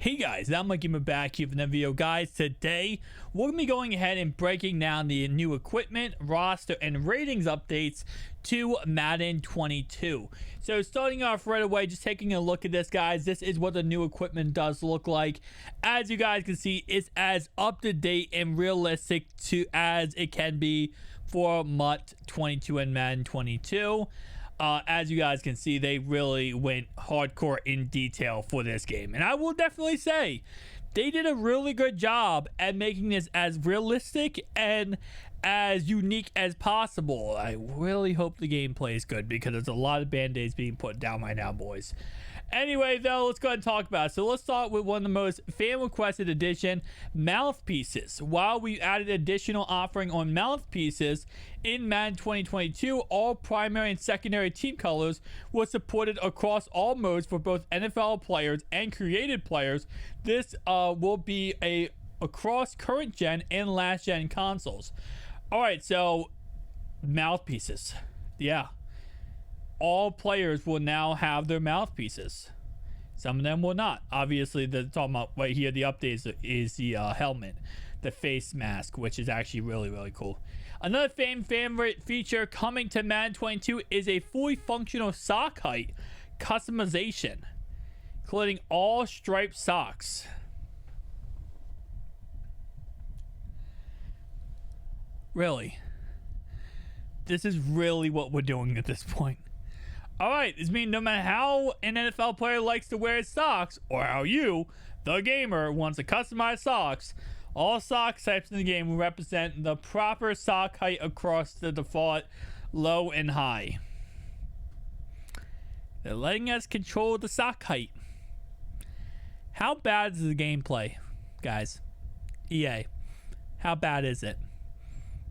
Hey guys, I'm Mikey back here with another video. Guys, today we're going to be going ahead and breaking down the new equipment, roster, and ratings updates to Madden 22. So starting off right away, just taking a look at this, guys. This is what the new equipment does look like. As you guys can see, it's as up-to-date and realistic as it can be for MUT 22 and Madden 22. As you guys can see, they really went hardcore in detail for this game. And I will definitely say, they did a really good job at making this as realistic and as unique as possible. I really hope the gameplay is good because there's a lot of band-aids being put down right now, boys. Anyway, though, let's go ahead and talk about it. So let's start with one of the most fan-requested addition, mouthpieces. While we added additional offering on mouthpieces in Madden 2022, all primary and secondary team colors were supported across all modes for both NFL players and created players. This will be across current gen and last gen consoles. All right, so mouthpieces. Yeah. All players will now have their mouthpieces. Some of them will not. Obviously, the talking about right here, the updates is the helmet, the face mask, which is actually really, really cool. Another favorite feature coming to Madden 22 is a fully functional sock height customization, including all striped socks. Really? This is really what we're doing at this point. Alright, this means no matter how an NFL player likes to wear his socks, or how you, the gamer, wants to customize socks, all sock types in the game will represent the proper sock height across the default low and high. They're letting us control the sock height. How bad is the gameplay, guys? EA, how bad is it?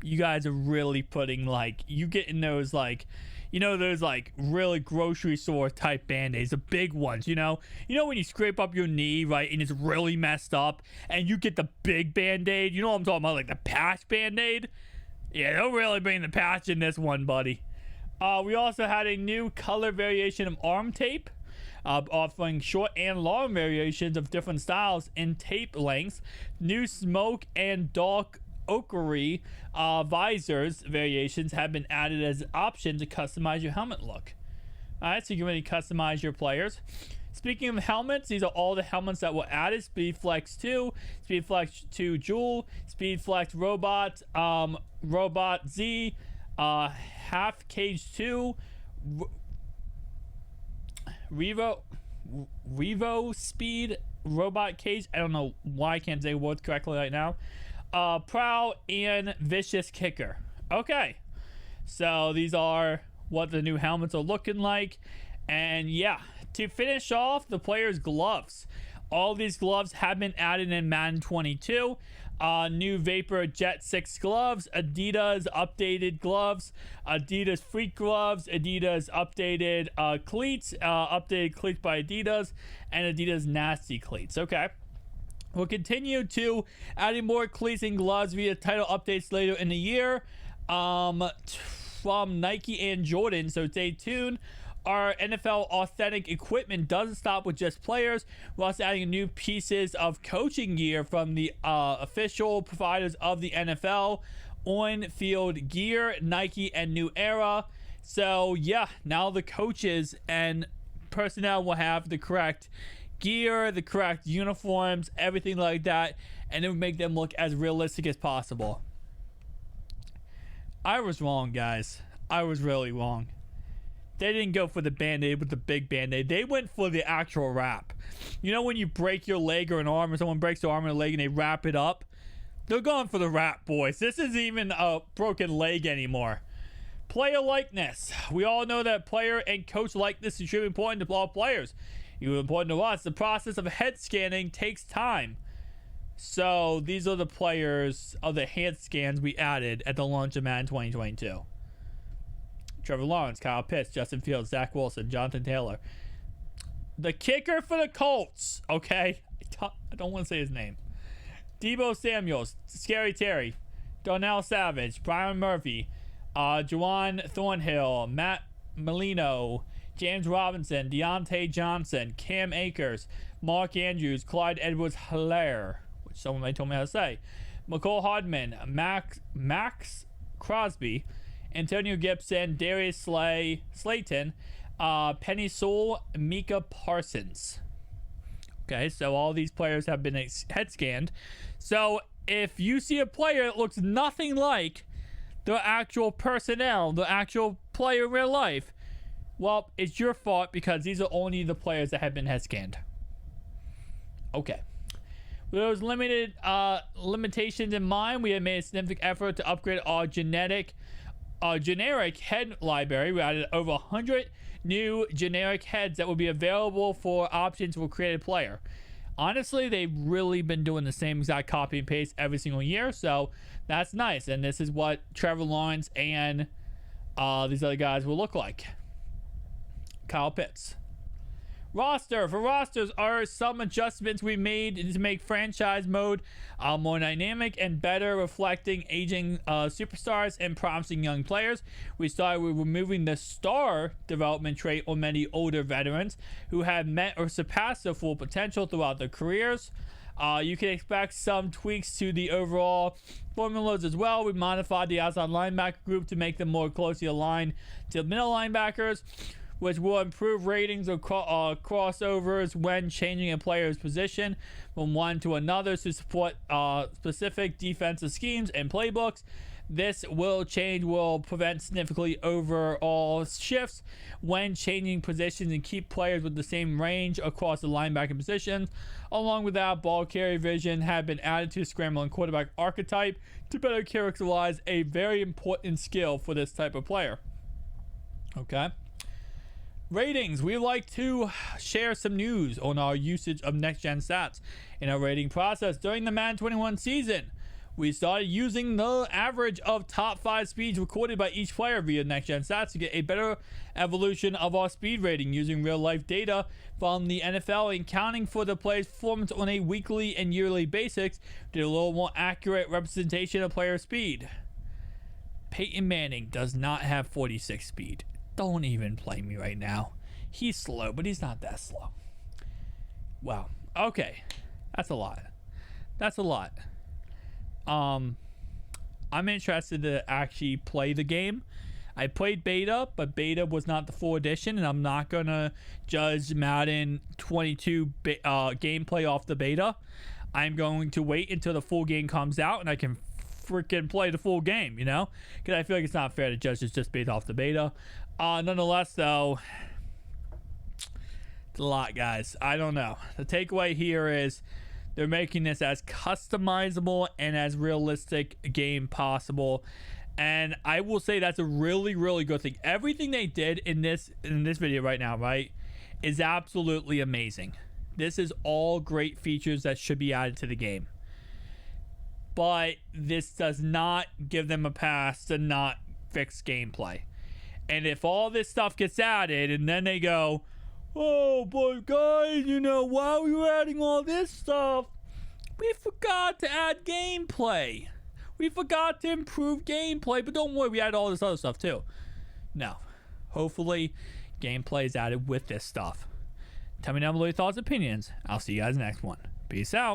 You guys are really putting, like, you getting those, like, you know, those, like, really grocery store type band-aids, the big ones, you know when you scrape up your knee, right, and it's really messed up, and you get the big band-aid, you know what I'm talking about, like the patch band-aid? Yeah, they'll really bring the patch in this one, buddy. We also had a new color variation of arm tape, offering short and long variations of different styles and tape lengths, new smoke and dark ochre visors variations have been added as an option to customize your helmet look. Alright, so you can really customize your players. Speaking of helmets, these are all the helmets that were added. Speed Flex 2, Speed Flex 2 Jewel, Speed Flex Robot, Robot Z, Half Cage 2, Revo Speed Robot Cage. I don't know why I can't say words correctly right now. Prowl and Vicious Kicker. Okay, so these are what the new helmets are looking like. And yeah, to finish off, the players' gloves. All these gloves have been added in Madden 22. New Vapor Jet 6 gloves, Adidas updated gloves, Adidas Freak gloves, Adidas updated cleats, updated cleats by Adidas, and Adidas Nasty cleats. Okay. We'll continue to adding more cleats and gloves via title updates later in the year from Nike and Jordan, so stay tuned. Our NFL authentic equipment doesn't stop with just players. We're also adding new pieces of coaching gear from the official providers of the NFL, on-field gear, Nike, and New Era. So yeah, now the coaches and personnel will have the correct gear, the correct uniforms, everything like that, and it would make them look as realistic as possible. I was wrong, guys. I was really wrong. They didn't go for the band-aid with the big band-aid. They went for the actual wrap. You know when you break your leg or an arm, or someone breaks their arm or a leg and they wrap it up? They're going for the wrap, boys. This isn't even a broken leg anymore. Player likeness. We all know that player and coach likeness is extremely important to all players. Even important to us. The process of head scanning takes time. So these are the players of the head scans we added at the launch of Madden 2022. Trevor Lawrence, Kyle Pitts, Justin Fields, Zach Wilson, Jonathan Taylor. The kicker for the Colts, okay? I don't want to say his name. Deebo Samuels, Scary Terry, Darnell Savage, Brian Murphy, Juwan Thornhill, Matt Molino, James Robinson, Deontay Johnson, Cam Akers, Mark Andrews, Clyde Edwards-Helaire, which someone may told me how to say, McCole Hardman, Max Crosby, Antonio Gibson, Darius Slayton, Penny Sewell, Micah Parsons. Okay, so all these players have been head scanned. So if you see a player that looks nothing like the actual personnel, the actual player in real life, well, it's your fault because these are only the players that have been head scanned. Okay. With those limitations in mind, we have made a significant effort to upgrade our generic head library. We added over 100 new generic heads that will be available for options for created player. Honestly, they've really been doing the same exact copy and paste every single year, so that's nice. And this is what Trevor Lawrence and these other guys will look like. Kyle Pitts. For rosters are some adjustments we made to make franchise mode more dynamic and better reflecting aging superstars and promising young players. We started with removing the star development trait on many older veterans who have met or surpassed their full potential throughout their careers. You can expect some tweaks to the overall formulas as well. We modified the outside linebacker group to make them more closely aligned to middle linebackers, which will improve ratings of crossovers when changing a player's position from one to another to support specific defensive schemes and playbooks. This will prevent significantly overall shifts when changing positions and keep players with the same range across the linebacker positions. Along with that, ball carrier vision have been added to the scrambling quarterback archetype to better characterize a very important skill for this type of player. Okay. Ratings. We like to share some news on our usage of next-gen stats in our rating process. During the Madden 21 season, we started using the average of top 5 speeds recorded by each player via next-gen stats to get a better evolution of our speed rating using real-life data from the NFL and counting for the player's performance on a weekly and yearly basis to get a little more accurate representation of player speed. Peyton Manning does not have 46 speed. Don't even play me right now. He's slow, but he's not that slow. Wow. Okay. That's a lot. I'm interested to actually play the game. I played beta, but beta was not the full edition, and I'm not going to judge Madden 22 gameplay off the beta. I'm going to wait until the full game comes out, and I can freaking play the full game, you know? Because I feel like it's not fair to judge it's just based off the beta. Nonetheless, though, it's a lot, guys. I don't know. The takeaway here is they're making this as customizable and as realistic a game possible. And I will say that's a really, really good thing. Everything they did in this video right now, right, is absolutely amazing. This is all great features that should be added to the game. But this does not give them a pass to not fix gameplay. And if all this stuff gets added and then they go, oh, but guys, you know, while we were adding all this stuff, we forgot to add gameplay. We forgot to improve gameplay. But don't worry, we added all this other stuff too. No. Hopefully, gameplay is added with this stuff. Tell me down below your thoughts and opinions. I'll see you guys next one. Peace out.